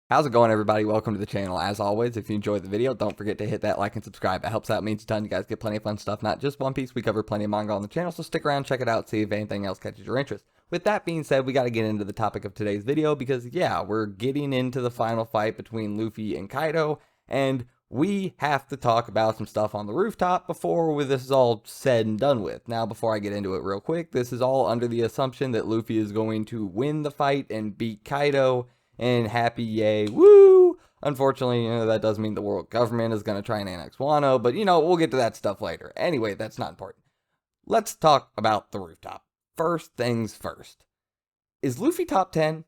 How's it going, everybody? Welcome to the channel. As always, if you enjoyed the video, don't forget to hit that like and subscribe. It helps out, means a ton. You guys get plenty of fun stuff, not just One Piece. We cover plenty of manga on the channel, so stick around, check it out, see if anything else catches your interest. With that being said, we got to get into the topic of today's video because, yeah, we're getting into the final fight between Luffy and Kaido, and we have to talk about some stuff on the rooftop before this is all said and done with. Now, before I get into it real quick, this is all under the assumption that Luffy is going to win the fight and beat Kaido, and happy yay, woo! Unfortunately, that does mean the world government is going to try and annex Wano, but, we'll get to that stuff later. Anyway, that's not important. Let's talk about the rooftop. First things first. Is Luffy top 10?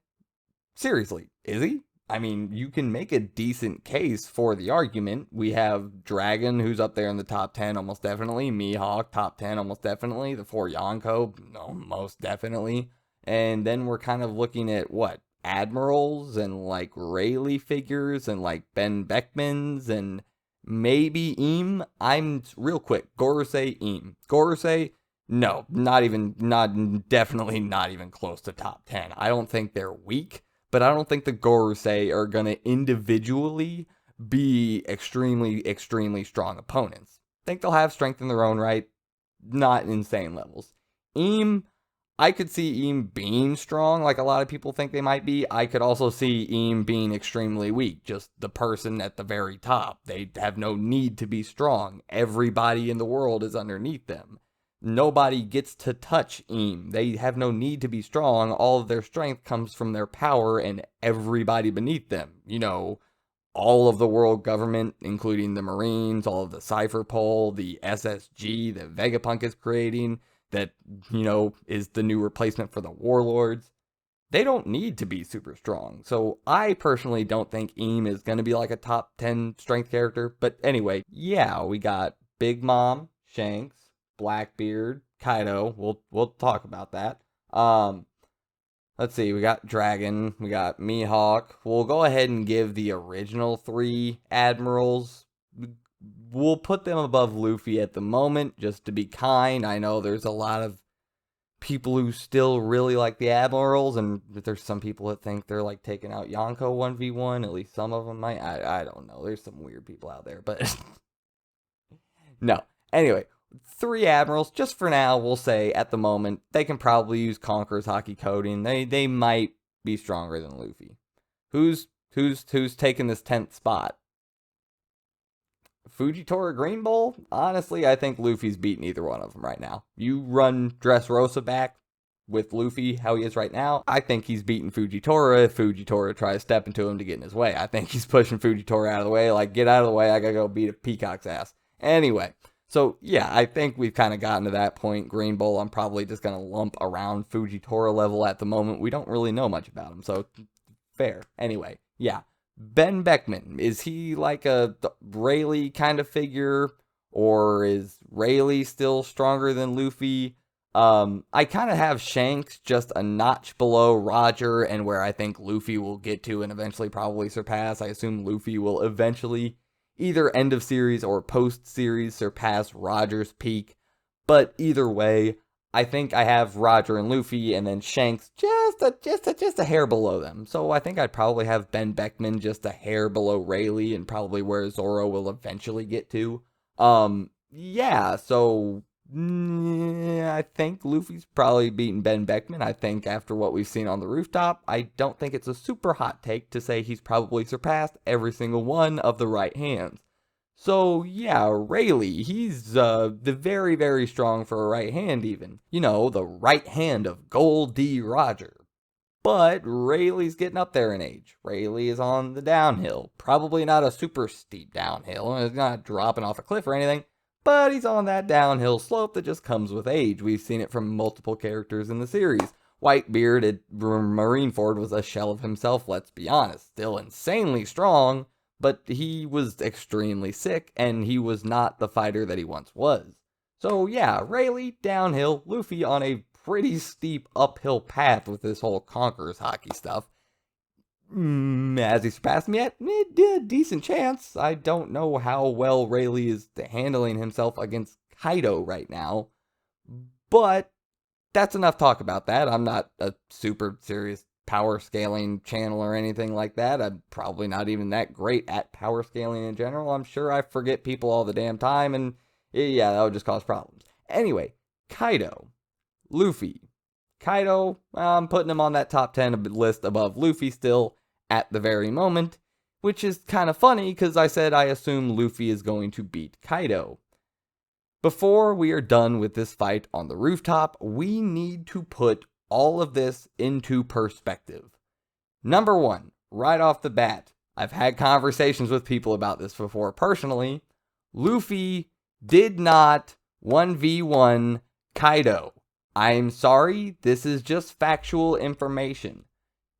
Seriously, is he? I mean, you can make a decent case for the argument. We have Dragon, who's up there in the top 10, almost definitely. Mihawk, top 10, almost definitely. The 4 Yonko, no, most definitely. And then we're kind of looking at, what? Admirals and like Rayleigh figures and like Ben Beckman's and maybe Eam. I'm real quick. Gorosei, Eam. Gorosei, no, definitely not even close to top 10. I don't think they're weak, but I don't think the Gorosei are going to individually be extremely strong opponents. I think they'll have strength in their own right, not insane levels. Eam, I could see Eam being strong, like a lot of people think they might be. I could also see Eam being extremely weak, just the person at the very top. They have no need to be strong. Everybody in the world is underneath them. Nobody gets to touch Eam. They have no need to be strong. All of their strength comes from their power and everybody beneath them. All of the world government, including the Marines, all of the Cypher Pole, the SSG that Vegapunk is creating, that, is the new replacement for the warlords. They don't need to be super strong. So I personally don't think Eam is going to be like a top 10 strength character. But anyway, yeah, we got Big Mom, Shanks, Blackbeard, Kaido. We'll talk about that. Let's see, we got Dragon, we got Mihawk. We'll go ahead and give the original 3 admirals. We'll put them above Luffy at the moment, just to be kind. I know there's a lot of people who still really like the Admirals, and there's some people that think they're like taking out Yonko 1v1. At least some of them might. I don't know. There's some weird people out there, but no. Anyway, 3 Admirals, just for now, we'll say at the moment, they can probably use Conqueror's Haki coding. They might be stronger than Luffy. Who's taking this 10th spot? Fujitora Green Bull? Honestly, I think Luffy's beating either one of them right now. You run Dressrosa back with Luffy how he is right now, I think he's beating Fujitora if Fujitora tries to step into him to get in his way. I think he's pushing Fujitora out of the way, like, get out of the way, I gotta go beat a peacock's ass. Anyway, so yeah, I think we've kind of gotten to that point. Green Bull, I'm probably just gonna lump around Fujitora level at the moment. We don't really know much about him, so fair. Anyway, yeah. Ben Beckman, is he like a Rayleigh kind of figure, or is Rayleigh still stronger than Luffy? I kind of have Shanks just a notch below Roger, and where I think Luffy will get to and eventually probably surpass. I assume Luffy will eventually either end of series or post series surpass Roger's peak, but either way, I think I have Roger and Luffy, and then Shanks just a hair below them. So I think I'd probably have Ben Beckman just a hair below Rayleigh, and probably where Zoro will eventually get to. Yeah, so I think Luffy's probably beaten Ben Beckman. I think after what we've seen on the rooftop, I don't think it's a super hot take to say he's probably surpassed every single one of the right hands. So, yeah, Rayleigh, he's very strong for a right hand even. The right hand of Gold D. Roger. But Rayleigh's getting up there in age. Rayleigh is on the downhill. Probably not a super steep downhill. He's not dropping off a cliff or anything. But he's on that downhill slope that just comes with age. We've seen it from multiple characters in the series. Whitebeard at Marineford was a shell of himself, let's be honest. Still insanely strong, but he was extremely sick, and he was not the fighter that he once was. So yeah, Rayleigh downhill, Luffy on a pretty steep uphill path with this whole Conqueror's Haki stuff. Has he surpassed me yet? Decent chance. I don't know how well Rayleigh is handling himself against Kaido right now, but that's enough talk about that. I'm not a super serious power scaling channel or anything like that. I'm probably not even that great at power scaling in general. I'm sure I forget people all the damn time, and yeah, that would just cause problems. Anyway, Kaido, Luffy. Kaido, I'm putting him on that top 10 list above Luffy still at the very moment, which is kind of funny because I said I assume Luffy is going to beat Kaido. Before we are done with this fight on the rooftop, we need to put all of this into perspective. Number one, right off the bat, I've had conversations with people about this before personally. Luffy did not 1v1 Kaido. I'm sorry, this is just factual information.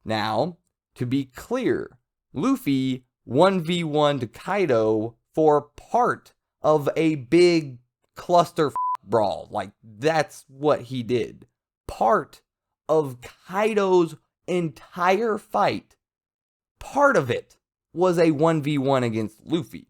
Now, to be clear, Luffy 1v1'd Kaido for part of a big cluster brawl. Like, that's what he did. Part of Kaido's entire fight, part of it was a 1v1 against Luffy.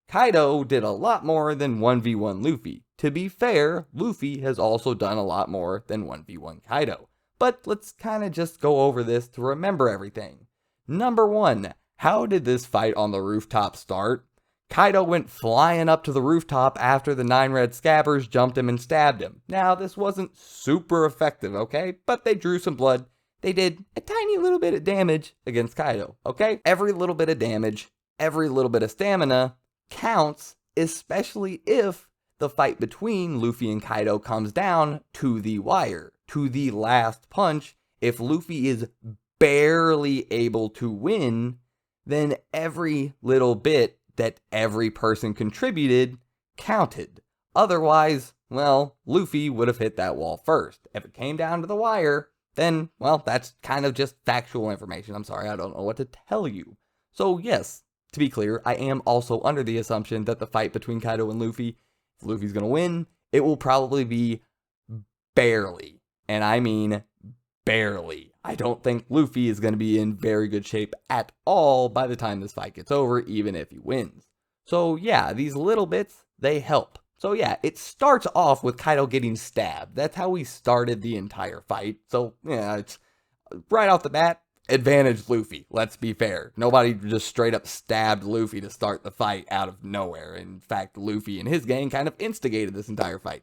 Kaido did a lot more than 1v1 Luffy. To be fair, Luffy has also done a lot more than 1v1 Kaido. But let's kind of just go over this to remember everything. Number one, how did this fight on the rooftop start? Kaido went flying up to the rooftop after the 9 red scabbers jumped him and stabbed him. Now, this wasn't super effective, okay? But they drew some blood. They did a tiny little bit of damage against Kaido, okay? Every little bit of damage, every little bit of stamina counts, especially if the fight between Luffy and Kaido comes down to the wire, to the last punch. If Luffy is barely able to win, then every little bit that every person contributed counted. Otherwise, well, Luffy would have hit that wall first. If it came down to the wire, then, well, that's kind of just factual information. I'm sorry, I don't know what to tell you. So yes, to be clear, I am also under the assumption that the fight between Kaido and Luffy, if Luffy's gonna win, it will probably be barely. And I mean barely. I don't think Luffy is going to be in very good shape at all by the time this fight gets over, even if he wins. So yeah, these little bits, they help. So yeah, it starts off with Kaido getting stabbed. That's how we started the entire fight. So yeah, it's right off the bat, advantage Luffy. Let's be fair. Nobody just straight up stabbed Luffy to start the fight out of nowhere. In fact, Luffy and his gang kind of instigated this entire fight.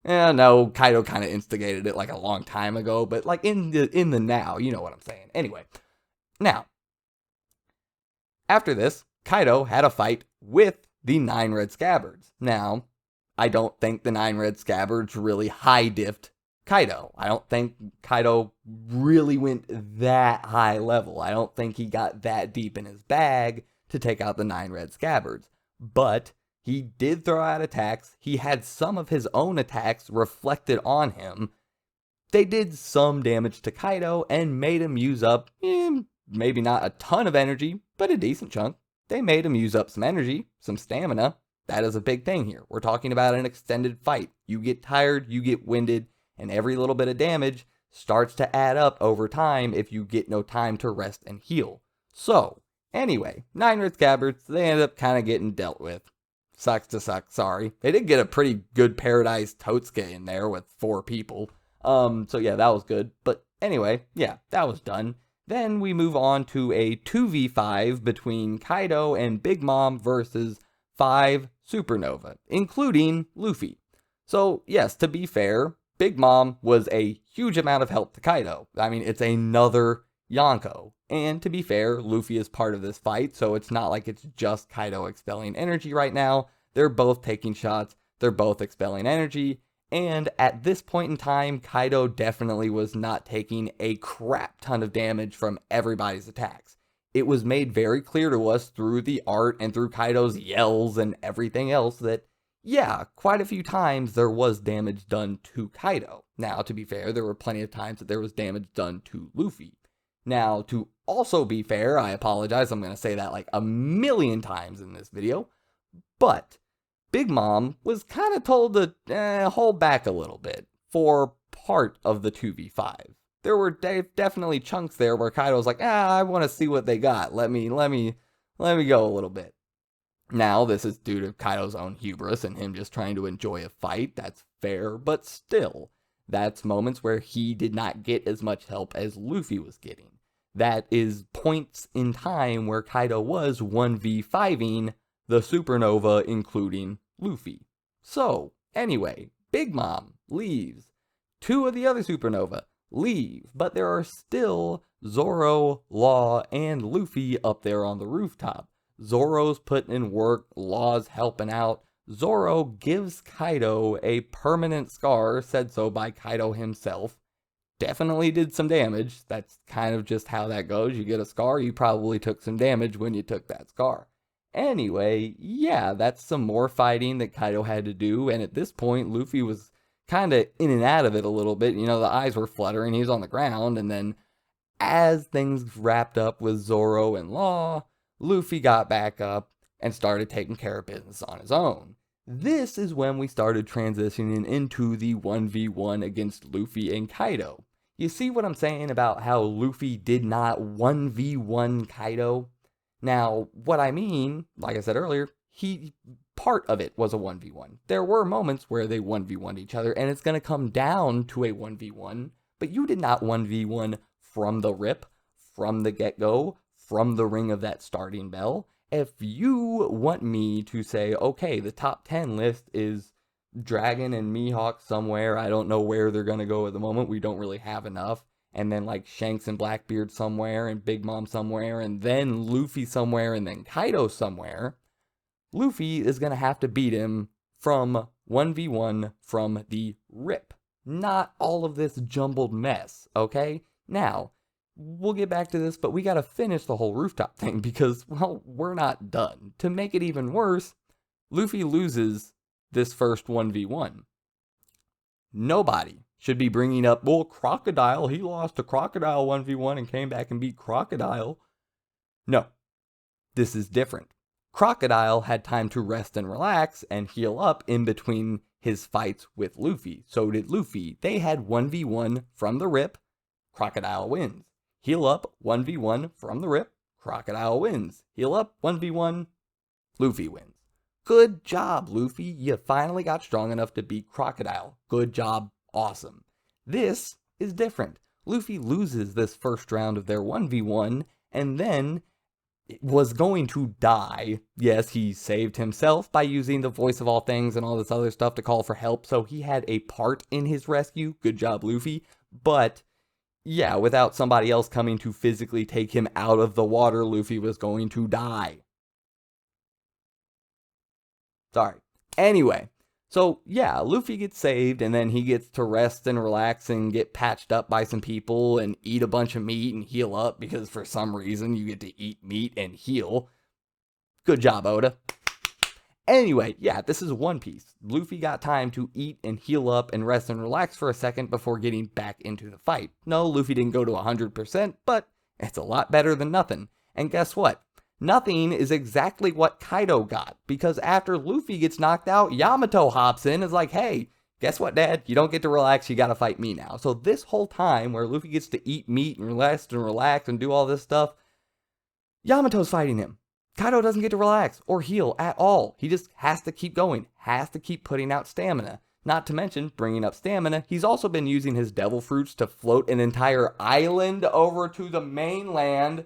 No, Kaido kind of instigated it like a long time ago, but like in the now, you know what I'm saying. Anyway, now, after this, Kaido had a fight with the 9 red scabbards. Now, I don't think the 9 red scabbards really high-diffed Kaido. I don't think Kaido really went that high level. I don't think he got that deep in his bag to take out the 9 red scabbards. But he did throw out attacks. He had some of his own attacks reflected on him. They did some damage to Kaido and made him use up, maybe not a ton of energy, but a decent chunk. They made him use up some energy, some stamina. That is a big thing here. We're talking about an extended fight. You get tired, you get winded, and every little bit of damage starts to add up over time if you get no time to rest and heal. So, anyway, 9 red scabbards, they ended up kind of getting dealt with. Sucks to suck, sorry. They did get a pretty good Paradise Totsuke in there with 4 people. So yeah, that was good. But anyway, yeah, that was done. Then we move on to a 2v5 between Kaido and Big Mom versus 5 Supernova, including Luffy. So yes, to be fair, Big Mom was a huge amount of help to Kaido. I mean, it's another Yonko. And to be fair, Luffy is part of this fight, so it's not like it's just Kaido expelling energy right now. They're both taking shots, they're both expelling energy, and at this point in time, Kaido definitely was not taking a crap ton of damage from everybody's attacks. It was made very clear to us through the art and through Kaido's yells and everything else that, yeah, quite a few times there was damage done to Kaido. Now, to be fair, there were plenty of times that there was damage done to Luffy. Now, to also be fair, I apologize, I'm going to say that like a million times in this video, but Big Mom was kind of told to hold back a little bit for part of the 2v5. There were definitely chunks there where Kaido was like, I want to see what they got. Let me go a little bit. Now, this is due to Kaido's own hubris and him just trying to enjoy a fight. That's fair, but still, that's moments where he did not get as much help as Luffy was getting. that is points in time where Kaido was 1v5ing the Supernova, including Luffy. So, anyway, Big Mom leaves. 2 of the other Supernova leave, but there are still Zoro, Law, and Luffy up there on the rooftop. Zoro's putting in work, Law's helping out. Zoro gives Kaido a permanent scar, said so by Kaido himself. Definitely did some damage. That's kind of just how that goes. You get a scar, you probably took some damage when you took that scar. Anyway, yeah, that's some more fighting that Kaido had to do, and at this point, Luffy was kind of in and out of it a little bit. You know, the eyes were fluttering, he was on the ground, and then as things wrapped up with Zoro and Law, Luffy got back up and started taking care of business on his own. This is when we started transitioning into the 1v1 against Luffy and Kaido. You see what I'm saying about how Luffy did not 1v1 Kaido? Now, what I mean, like I said earlier, part of it was a 1v1. There were moments where they 1v1'd each other, and it's going to come down to a 1v1, but you did not 1v1 from the rip, from the get-go, from the ring of that starting bell. If you want me to say, okay, the top 10 list is Dragon and Mihawk somewhere, I don't know where they're going to go at the moment, we don't really have enough, and then like Shanks and Blackbeard somewhere, and Big Mom somewhere, and then Luffy somewhere, and then Kaido somewhere, Luffy is going to have to beat him from 1v1 from the rip. Not all of this jumbled mess, okay? Now, we'll get back to this, but we gotta finish the whole rooftop thing because, well, we're not done. To make it even worse, Luffy loses this first 1v1. Nobody should be bringing up, well, Crocodile, he lost to Crocodile 1v1 and came back and beat Crocodile. No, this is different. Crocodile had time to rest and relax and heal up in between his fights with Luffy. So did Luffy. They had 1v1 from the rip, Crocodile wins. Heal up, 1v1 from the rip, Crocodile wins. Heal up, 1v1, Luffy wins. Good job, Luffy. You finally got strong enough to beat Crocodile. Good job, awesome. This is different. Luffy loses this first round of their 1v1 and then was going to die. Yes, he saved himself by using the voice of all things and all this other stuff to call for help, so he had a part in his rescue. Good job, Luffy. But yeah, without somebody else coming to physically take him out of the water, Luffy was going to die. Sorry. Anyway, so yeah, Luffy gets saved, and then he gets to rest and relax and get patched up by some people and eat a bunch of meat and heal up, because for some reason you get to eat meat and heal. Good job, Oda. Anyway, yeah, this is One Piece. Luffy got time to eat and heal up and rest and relax for a second before getting back into the fight. No, Luffy didn't go to 100%, but it's a lot better than nothing. And guess what? Nothing is exactly what Kaido got, because after Luffy gets knocked out, Yamato hops in and is like, hey, guess what, Dad? You don't get to relax, you gotta fight me now. So this whole time where Luffy gets to eat meat and rest and relax and do all this stuff, Yamato's fighting him. Kaido doesn't get to relax or heal at all. He just has to keep going, has to keep putting out stamina. Not to mention, bringing up stamina, he's also been using his devil fruits to float an entire island over to the mainland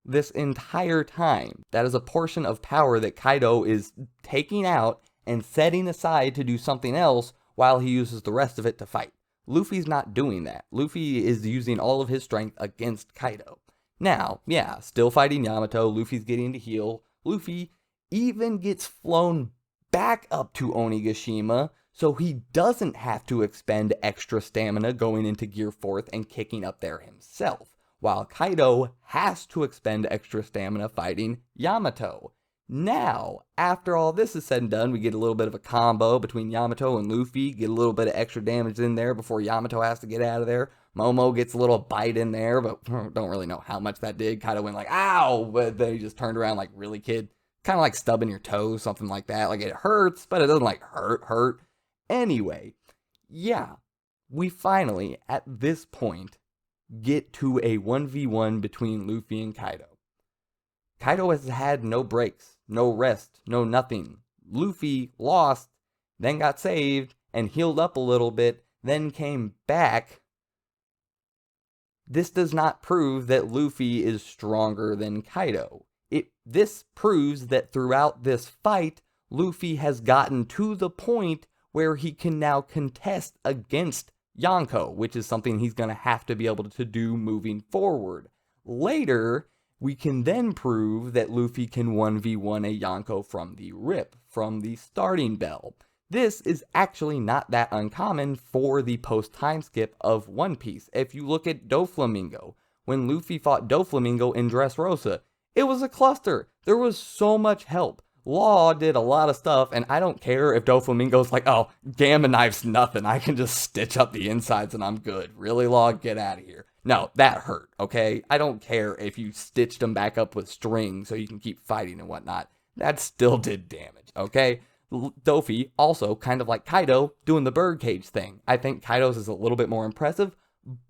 this entire time. That is a portion of power that Kaido is taking out and setting aside to do something else while he uses the rest of it to fight. Luffy's not doing that. Luffy is using all of his strength against Kaido. Now, yeah, still fighting Yamato, Luffy's getting to heal. Luffy even gets flown back up to Onigashima, so he doesn't have to expend extra stamina going into Gear 4th and kicking up there himself, while Kaido has to expend extra stamina fighting Yamato. Now, after all this is said and done, we get a little bit of a combo between Yamato and Luffy, get a little bit of extra damage in there before Yamato has to get out of there. Momo gets a little bite in there, but don't really know how much that did. Kaido went like, ow, but then he just turned around like, really, kid? Kind of like stubbing your toe, something like that. Like, it hurts, but it doesn't like hurt. Anyway, yeah, we finally, at this point, get to a 1v1 between Luffy and Kaido. Kaido has had no breaks, no rest, no nothing. Luffy lost, then got saved, and healed up a little bit, then came back this does not prove that Luffy is stronger than Kaido. This proves that throughout this fight, Luffy has gotten to the point where he can now contest against Yonko, which is something he's going to have to be able to do moving forward. Later, we can then prove that Luffy can 1v1 a Yonko from the rip, from the starting bell. This is actually not that uncommon for the post-time skip of One Piece. If you look at Doflamingo, when Luffy fought Doflamingo in Dressrosa, it was a cluster. There was so much help. Law did a lot of stuff, and I don't care if Doflamingo's like, oh, Gamma Knife's nothing. I can just stitch up the insides and I'm good. Really, Law? Get out of here. No, that hurt, okay? I don't care if you stitched them back up with string so you can keep fighting and whatnot. That still did damage, okay? Dofi, also kind of like Kaido, doing the birdcage thing. I think Kaido's is a little bit more impressive,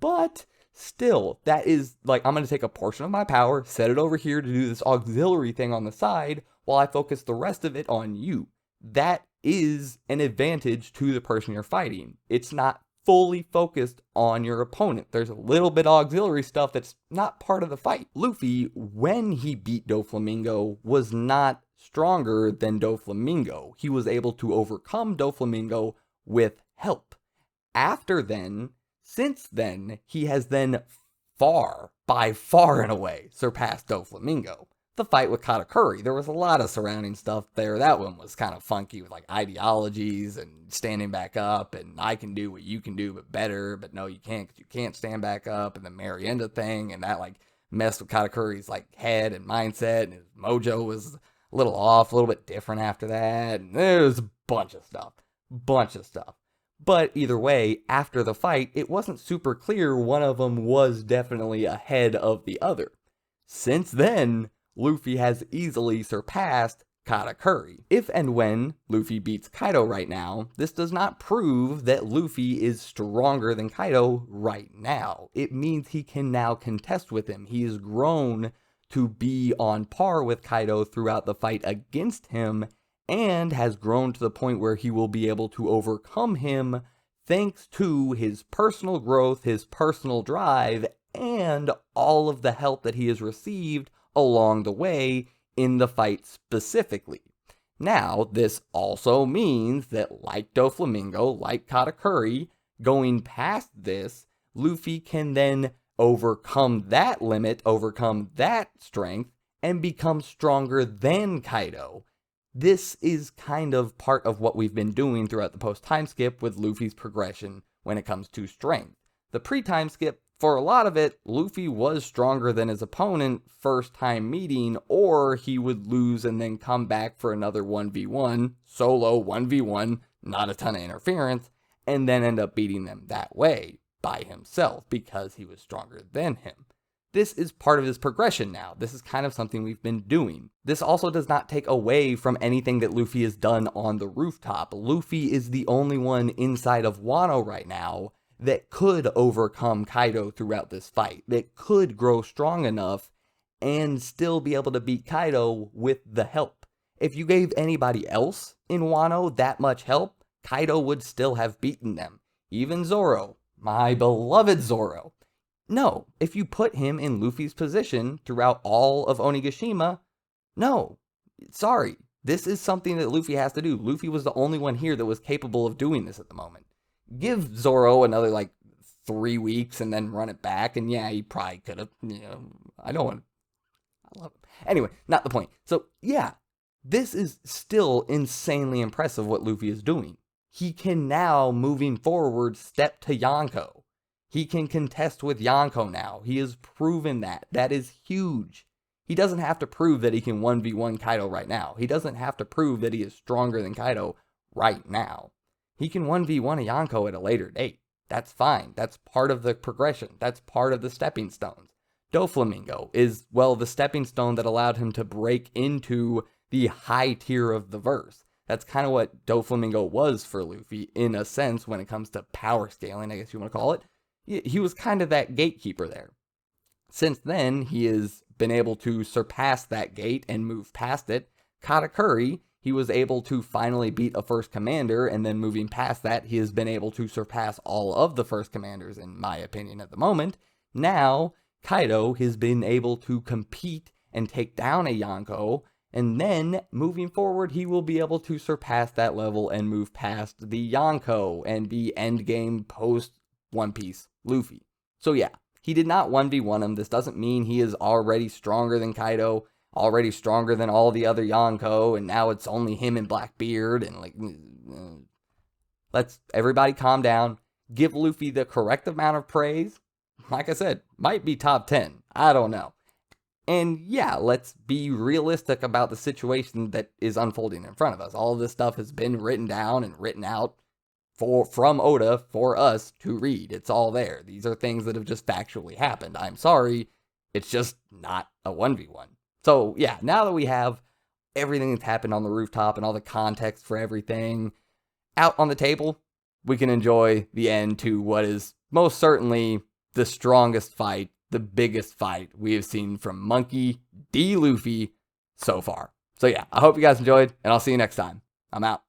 but still, that is, like, I'm going to take a portion of my power, set it over here to do this auxiliary thing on the side, while I focus the rest of it on you. That is an advantage to the person you're fighting. It's not fully focused on your opponent. There's a little bit of auxiliary stuff that's not part of the fight. Luffy, when he beat Doflamingo, was not stronger than Doflamingo. He was able to overcome Doflamingo with help. Since then, he has then by far and away, surpassed Doflamingo. The fight with Katakuri, there was a lot of surrounding stuff there. That one was kind of funky with like ideologies and standing back up and I can do what you can do but better, but no you can't because you can't stand back up, and the Marienda thing, and that like messed with Katakuri's like head and mindset, and his mojo was a little off, a little bit different after that, and there's a bunch of stuff. But either way, after the fight, it wasn't super clear one of them was definitely ahead of the other. Since then, Luffy has easily surpassed Katakuri. If and when Luffy beats Kaido right now, this does not prove that Luffy is stronger than Kaido right now. It means he can now contest with him. He has grown to be on par with Kaido throughout the fight against him, and has grown to the point where he will be able to overcome him thanks to his personal growth, his personal drive, and all of the help that he has received along the way in the fight specifically. Now, this also means that like Doflamingo, like Katakuri, going past this, Luffy can then overcome that limit, overcome that strength, and become stronger than Kaido. This is kind of part of what we've been doing throughout the post-time skip with Luffy's progression when it comes to strength. The pre-time skip, for a lot of it, Luffy was stronger than his opponent first time meeting, or he would lose and then come back for another 1v1, solo 1v1, not a ton of interference, and then end up beating them that way by himself because he was stronger than him. This is part of his progression now. This is kind of something we've been doing. This also does not take away from anything that Luffy has done on the rooftop. Luffy is the only one inside of Wano right now that could overcome Kaido throughout this fight, that could grow strong enough and still be able to beat Kaido with the help. If you gave anybody else in Wano that much help, Kaido would still have beaten them. Even Zoro, my beloved Zoro. No, if you put him in Luffy's position throughout all of Onigashima, no, sorry. This is something that Luffy has to do. Luffy was the only one here that was capable of doing this at the moment. Give Zoro another, 3 weeks and then run it back, and yeah, he probably could have, I love him. Anyway, not the point. So, yeah, this is still insanely impressive what Luffy is doing. He can now, moving forward, step to Yonko. He can contest with Yonko now. He has proven that. That is huge. He doesn't have to prove that he can 1v1 Kaido right now. He doesn't have to prove that he is stronger than Kaido right now. He can 1v1 a Yonko at a later date. That's fine. That's part of the progression. That's part of the stepping stones. Doflamingo is, the stepping stone that allowed him to break into the high tier of the verse. That's kind of what Doflamingo was for Luffy, in a sense, when it comes to power scaling, I guess you want to call it. He was kind of that gatekeeper there. Since then, he has been able to surpass that gate and move past it. Katakuri, he was able to finally beat a first commander, and then moving past that, he has been able to surpass all of the first commanders, in my opinion, at the moment. now Kaido has been able to compete and take down a Yonko, and then moving forward, he will be able to surpass that level and move past the Yonko and be endgame post One Piece Luffy. So yeah, he did not 1v1 him. This doesn't mean he is already stronger than Kaido, already stronger than all the other Yonko, and now it's only him and Blackbeard, and like, let's everybody calm down. Give Luffy the correct amount of praise. Like I said, might be top 10. I don't know. And yeah, let's be realistic about the situation that is unfolding in front of us. All of this stuff has been written down and written out from Oda for us to read. It's all there. These are things that have just factually happened. I'm sorry, it's just not a 1v1. So yeah, now that we have everything that's happened on the rooftop and all the context for everything out on the table, we can enjoy the end to what is most certainly the strongest fight, the biggest fight we have seen from Monkey D. Luffy so far. So yeah, I hope you guys enjoyed, and I'll see you next time. I'm out.